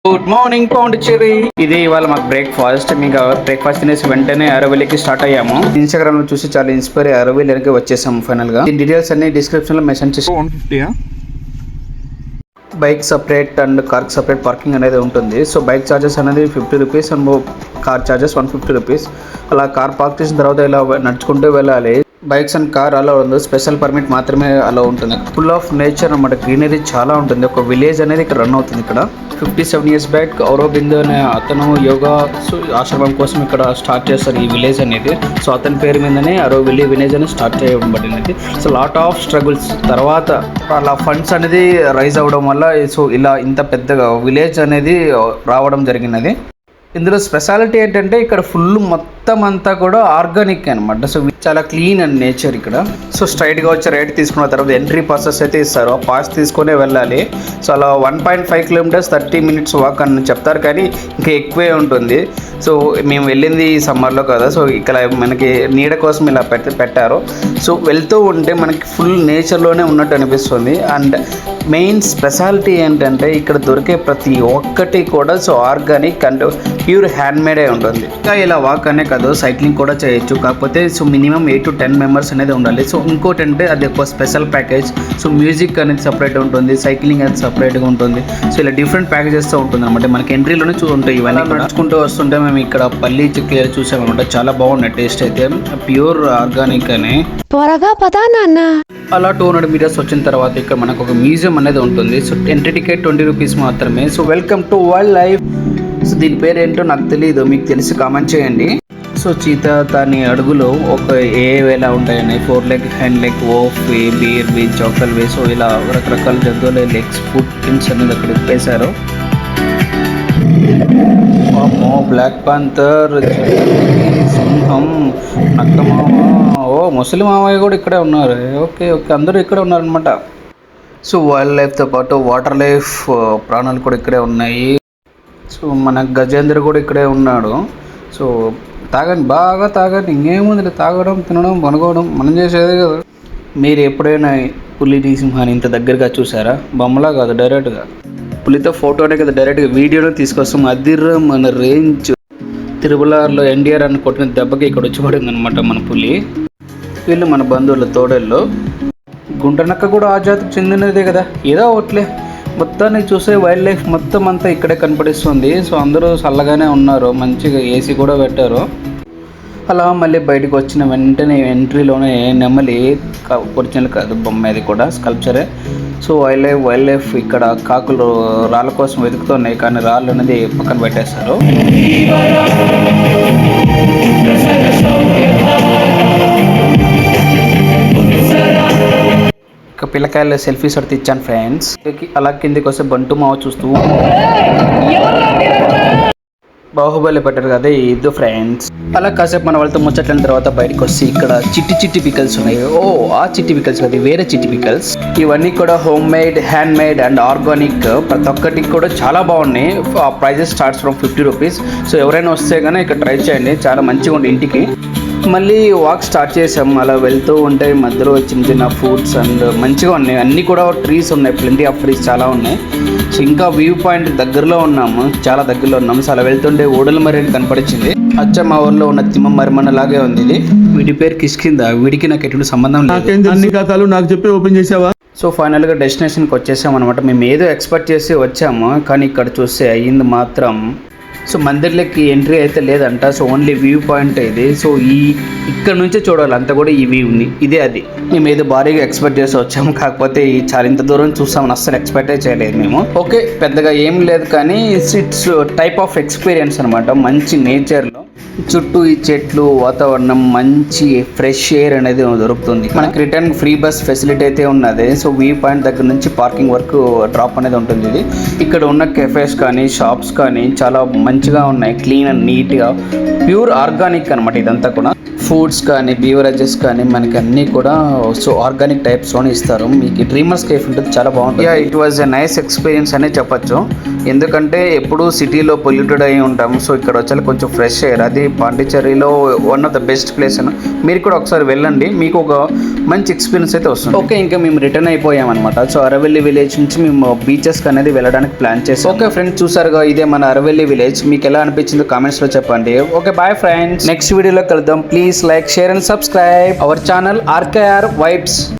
Good morning Pondicherry. ఇది ఇవాళ మాకు బ్రేక్ఫాస్ట్. మీకు బ్రేక్ఫాస్ట్ తినేసి వెంటనే అరవల్లికి స్టార్ట్ అయ్యాము. ఇన్స్టాగ్రామ్ లో చూసి చాలా ఇన్స్పైర్ అయ్యి అరవల్లికి వచ్చేసాము ఫైనల్ గా. ఈ డీటెయిల్స్ అన్ని డిస్క్రిప్షన్ లో మెన్షన్ చేసి 150 bike separate and car separate parking అనేది ఉంటుంది. సో బైక్ ఛార్జెస్ అనేది 50 rupees and car charges 150 rupees. అలా కార్ పార్క్ చేసిన తర్వాత ఇలా నడుచుకుంటూ వెళ్ళాలి. బైక్స్ అండ్ కార్ అలా ఉంది, స్పెషల్ పర్మిట్ మాత్రమే అలా ఉంటుంది. ఫుల్ ఆఫ్ నేచర్ అన్నమాట, గ్రీనరీ చాలా ఉంటుంది. ఒక విలేజ్ అనేది ఇక్కడ రన్ అవుతుంది. ఇక్కడ 57 years బ్యాక్ ఔరోబిందో అనే అతను యోగా ఆశ్రమం కోసం ఇక్కడ స్టార్ట్ చేస్తారు ఈ విలేజ్ అనేది. సో అతని పేరు మీదనే అరోవిల్లీ విలేజ్ అని స్టార్ట్ చేయబడినది. సో లాట్ ఆఫ్ స్ట్రగుల్స్ తర్వాత అలా ఫండ్స్ అనేది రైజ్ అవ్వడం వల్ల సో ఇలా ఇంత పెద్దగా విలేజ్ అనేది రావడం జరిగినది. ఇందులో స్పెషాలిటీ ఏంటంటే ఇక్కడ ఫుల్ మొత్తం అంతా కూడా ఆర్గానిక్ అనమాట. సో చాలా క్లీన్ అండ్ నేచర్ ఇక్కడ. సో స్ట్రైట్గా వచ్చి రైట్ తీసుకున్న తర్వాత ఎంట్రీ పాసెస్ అయితే ఇస్తారు. ఆ పాస్ తీసుకునే వెళ్ళాలి. సో అలా 1.5 kilometers 30 minutes వాక్ అని చెప్తారు, కానీ ఇంకా ఎక్కువే ఉంటుంది. సో మేము వెళ్ళింది ఈ సమ్మర్లో కదా, సో ఇక్కడ మనకి నీడ కోసం ఇలా పెట్టారు. సో వెళ్తూ ఉంటే మనకి ఫుల్ నేచర్లోనే ఉన్నట్టు అనిపిస్తుంది. అండ్ మెయిన్ స్పెషాలిటీ ఏంటంటే ఇక్కడ దొరికే ప్రతి ఒక్కటి కూడా సో ఆర్గానిక్ అండ్ ప్యూర్ హ్యాండ్మేడే ఉంటుంది. ఇంకా ఇలా వాక్ అనే కాదు, సైక్లింగ్ కూడా చేయొచ్చు. కాకపోతే సో మినిమం 8 to 10 members అనేది ఉండాలి. సో ఇంకోటి అంటే అది ఒక స్పెషల్ ప్యాకేజ్. సో మ్యూజిక్ అనేది సపరేట్ ఉంటుంది, సైక్లింగ్ అనేది సపరేట్గా ఉంటుంది. సో ఇలా డిఫరెంట్ ప్యాకేజెస్తో ఉంటుంది అనమాట. మనకి ఎంట్రీలోనే ఉంటాయి ఇవన్నీ. నడుచుకుంటూ వస్తుంటే మేము ఇక్కడ పల్లి చిక్కీలు చూసామన్నమాట. చాలా బాగున్నాయి టేస్ట్ అయితే, ప్యూర్ ఆర్గానిక్ అని. త్వరగా పదా నాన్న. అలా 200 meters వచ్చిన తర్వాత ఇక్కడ మనకు ఒక మ్యూజియం అనేది ఉంటుంది. సో ఎంట్రీ టికెట్ 20 రూపీస్ మాత్రమే. So welcome to wild life. So దీని పేరు ఏంటో నాకు తెలియదు, మీకు తెలిసి కామెంట్ చేయండి. సో చీత దాని అడుగులో ఒక ఎలా ఉంటాయని 4 leg, హ్యాండ్ లెగ్, ఓఫ్ వే, బీర్ వే, చాకల్ వే, సో ఇలా రకరకాల జంతువుల లెగ్స్, ఫుట్ ప్రింట్స్ అనేది అక్కడ ఇప్పేశారు. బ్లాక్ పాంథర్, సింహం, నక్క మామ, ఓ ముసలి మామయ్య కూడా ఇక్కడే ఉన్నారు. ఓకే ఓకే, అందరూ ఇక్కడే ఉన్నారనమాట. సో వైల్డ్ లైఫ్తో పాటు వాటర్ లైఫ్ ప్రాణాలు కూడా ఇక్కడే ఉన్నాయి. సో మన గజేంద్ర కూడా ఇక్కడే ఉన్నాడు. సో తాగండి, బాగా తాగండి, ఇంకేముంది తాగడం, తినడం, పనుకోవడం మనం చేసేదే కదా. మీరు ఎప్పుడైనా పులిని, సింహాన్ని ఇంత దగ్గరగా చూసారా? బొమ్మలా కాదు, డైరెక్ట్గా పులితో ఫోటోనే కదా, డైరెక్ట్గా వీడియోనే తీసుకొస్తాం. అదిర్ర మన రేంజ్. తిరుమలలో ఎన్టీఆర్ అని కొట్టిన దెబ్బకి ఇక్కడ వచ్చి పడింది అనమాట మన పులి. వీళ్ళు మన బంధువుల తోడేళ్ళు. గుంటనక్క కూడా ఆ జాతికి చెందినదే కదా, ఏదో ఒకట్లే. మొత్తాన్ని చూసే వైల్డ్ లైఫ్ మొత్తం అంతా ఇక్కడే కనపడిస్తుంది. సో అందరూ చల్లగానే ఉన్నారు, మంచిగా ఏసీ కూడా పెట్టారు. అలా మళ్ళీ బయటకు వచ్చిన వెంటనే ఎంట్రీలోనే నెమలి, ఒరిజినల్ కాదు బొమ్మ, అది కూడా స్కల్ప్చరే. సో వైల్డ్ లైఫ్ ఇక్కడ కాకులు రాళ్ళ కోసం వెతుకుతున్నాయి, కానీ రాళ్ళు అనేది పక్కన పెట్టేస్తారు. ఇక పిల్లకాయలు సెల్ఫీస్ అడితే ఇచ్చాను ఫ్రెండ్స్. అలా కిందికి వస్తే బంటు మావ చూస్తూ బాహుబలి పెట్టారు కదా, ఇది ఫ్రెండ్స్. అలా కాసేపు మన వాళ్ళతో ముచ్చట్లైన తర్వాత బయటకు వచ్చి ఇక్కడ చిట్టి పికల్స్ ఉన్నాయి. ఓ ఆ చిట్టి పికల్స్ అది వేరే చిట్టి పికల్స్. ఇవన్నీ కూడా home made, hand made and organic. ప్రతి ఒక్కటి కూడా చాలా బాగున్నాయి. ఆ prices starts from 50 rupees. So ఎవరైనా వస్తే కానీ ఇక్కడ ట్రై చేయండి, చాలా మంచిగా ఉంది. ఇంటికి మళ్ళీ వాక్ స్టార్ట్ చేసాం. అలా వెళ్తూ ఉంటే మధ్యలో చిన్న చిన్న ఫ్రూట్స్ అండ్ మంచిగా ఉన్నాయి. అన్నీ కూడా ట్రీస్ ఉన్నాయి, ప్లెంటీ ఆఫ్ ట్రీస్ చాలా ఉన్నాయి. సో ఇంకా వ్యూ పాయింట్ దగ్గరలో ఉన్నాము, చాలా దగ్గరలో ఉన్నాము. సో అలా వెళ్తుంటే ఓడల మర్రి కనపడిచింది. అచ్చ మా ఊర్లో ఉన్న తిమ్మ మరిమన్న లాగే ఉంది ఇది. వీడి పేరు కిష్కింద. వీడికి నాకు ఎటువంటి సంబంధం లేదు. అన్ని కథలు నాకు చెప్పి ఓపెన్ చేసావా? సో ఫైనల్గా డెస్టినేషన్కి వచ్చేసాం అనమాట. మేము ఏదో ఎక్స్పెక్ట్ చేసి వచ్చాము, కానీ ఇక్కడ చూస్తే అయ్యింది మాత్రం. సో మందిర్లకి ఎంట్రీ అయితే లేదంట. సో ఓన్లీ వ్యూ పాయింట్ ఇది. సో ఇక్కడ నుంచే చూడాలి అంతా కూడా ఈ వ్యూని. ఇదే అది. మేము ఏదో భారీగా ఎక్స్పెక్ట్ చేసి వచ్చాము, కాకపోతే చాలా ఇంత దూరం చూస్తామని అస్సలు ఎక్స్పెక్టే చేయలేదు మేము. ఓకే, పెద్దగా ఏం లేదు, కానీ ఇట్స్ టైప్ ఆఫ్ ఎక్స్పీరియన్స్ అనమాట. మంచి నేచర్లో చుట్టూ ఈ చెట్లు, వాతావరణం, మంచి ఫ్రెష్ ఎయిర్ అనేది దొరుకుతుంది. మనకి రిటర్న్ ఫ్రీ బస్ ఫెసిలిటీ అయితే ఉన్నది. సో వ్యూ పాయింట్ దగ్గర నుంచి పార్కింగ్ వరకు డ్రాప్ అనేది ఉంటుంది. ఇది ఇక్కడ ఉన్న కెఫేస్ కానీ షాప్స్ కానీ చాలా మంచిగా ఉన్నాయి, క్లీన్ అండ్ నీట్గా ప్యూర్ ఆర్గానిక్ అనమాట. ఇదంతా కూడా ఫుడ్స్ కానీ బీవరేజెస్ కానీ మనకి అన్నీ కూడా సో ఆర్గానిక్ టైప్స్లోనే ఇస్తారు. మీకు డ్రీమర్స్ కేఫ్ ఉంటుంది, చాలా బాగుంటుంది. It was a nice experience అనే చెప్పొచ్చు. ఎందుకంటే ఎప్పుడు సిటీలో పొల్యూటెడ్ అయి ఉంటాం, సో ఇక్కడ వచ్చాక కొంచెం ఫ్రెష్ ఎయిర్, అది పాండిచ్చేరిలో one of the best place అని. మీరు కూడా ఒకసారి వెళ్ళండి, మీకు ఒక మంచి ఎక్స్పీరియన్స్ అయితే వస్తుంది. ఓకే, ఇంకా మేము రిటర్న్ అయిపోయామన్నమాట. సో అరవెల్లి విలేజ్ నుంచి మేము బీచెస్కి అనేది వెళ్ళడానికి ప్లాన్ చేసాం. ఓకే ఫ్రెండ్స్, చూసారుగా ఇదే మన అరవెల్లి విలేజ్. మీకు ఎలా అనిపించిందో కామెంట్స్లో చెప్పండి. ఓకే, బాయ్ ఫ్రెండ్స్, నెక్స్ట్ వీడియోలో కలుద్దాం. Please like, share and subscribe our channel RKR Vibes.